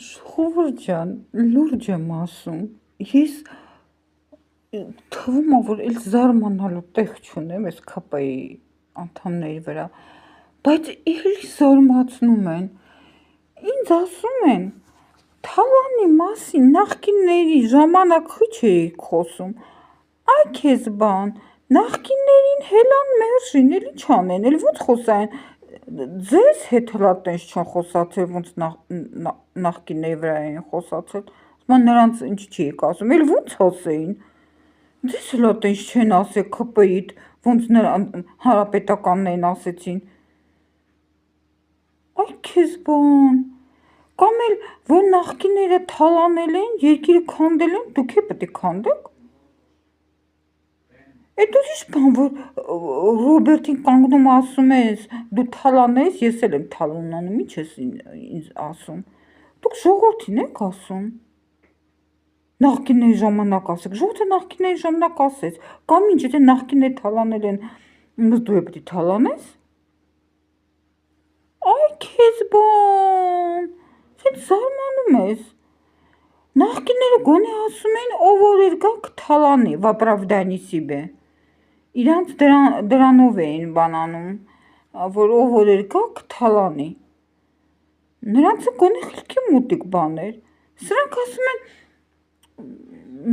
Ժողովուրդ ջան, լուրջ եմ ասում, ես թվում ա, որ էլ զարմանալու տեղ չունեմ այս ՔՊ-ի անդամների վրա, բայց էլի զարմացնում են, ինձ ասում են, թալանի մասին նախկինների ժամանակ խիչ էիք խոսում, այ քեզ բան, նախկիններին հելան մերժին, էլ ինչ անեն, էլ ոնց խոսային, ձեզ հետ հլա տենց չեն խոսացել, ոնց նախկինների վրա էին խոսացել, նրանց ինչ չէիք ասում, էլ ոնց ասեին, ձեզ հլա տենց չեն ասել ՔՊ-իդ, ոնց հանրապետականներին ասեցին, այ քեզ բան, կամ էլ որ նախկինները թալանել են, երկիրը քանդել են, դուք է պետք է քանդեք, Էդ ուրիշ բան, որ Ռոբերտին կանգնում ասում ես, դու թալանես, ես էլ եմ թալանանում, ինչ ես ինձ ասում, դուք ժողովրդին եք ասում, նախկինների ժամանակ ասեք, ժողովուրդը նախկինների ժամանակ ասեց, կամ ինչ, եթե նախկինները թալանել են, դու է պետք է թալանես, այ քեզ բան, ինչ զարմանում ես, նախկինները գոնե ասում էին, ով որ երգա կթալանի, վապրավդանի սիբե, իրանց դրանով էին բանանում, որ ով որ երգա կթալանի, նրանցը գոնե խիլքի մոտիկ բաներ, սրանք ասում են,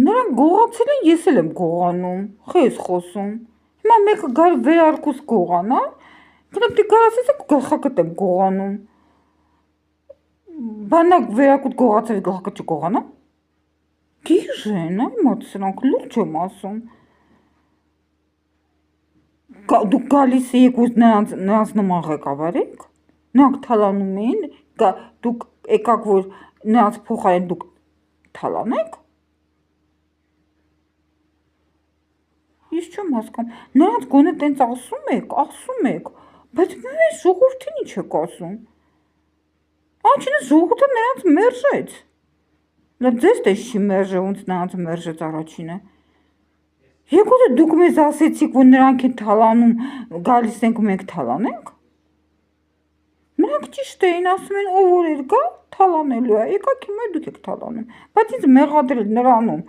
նրանք գողացել են, ես էլ եմ գողանում, խես խոսում, հիմա մեկը գար վերարկուս գողանա, գնա պտի գար ասես եք գլխակտ եմ գողանում, բանակ վերարկուտ գողացել գլխակտ չգողանա, գիժ են, այ մոտ սրանք լուրջ եմ ասում, դուք գալիս եք ու նրանց նման ղեկավար եք, նրանք թալանում էին, դուք եկաք, որ նրանց փոխարեն դուք թալանեք, ես չեմ հասկանում, նրանց գոնե տենց ասում եք, բայց մեր ժողովրդին ինչ եք ասում, անչինը ժողովուրդը նրանց մերժեց, ձեզ տես չի մերժը, ոնց նրանց մերժեց առաջինը, Եկոտ է դուք մեզ ասեցիք, որ նրանք են թալանում, գալիս ենք մենք թալանենք, նրանք ճիշտ էին ասում են, ով որ երգա թալանելու է, եկաք հիմա դուք եք թալանում, բայց ինձ մեղադրել նրանում,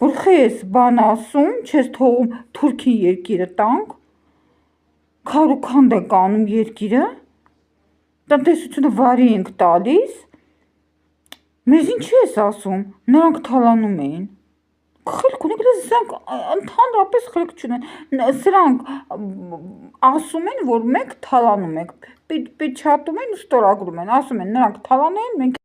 որ խես բան ասում, չես թողում թուրքին երկիրը տանք, քարուքանդ ենք անում երկիրը, տնտեսությունը վարի ենք տալիս, մեզ ինչ ես ասում, նրանք թալանում էին, խելք ունեք, սրանք ընդհանրապես խելք չունեն, սրանք ասում են, որ մենք թալանում ենք, պեչատում են ու ստորագրում են, ասում են, նրանք թալանել են, մենք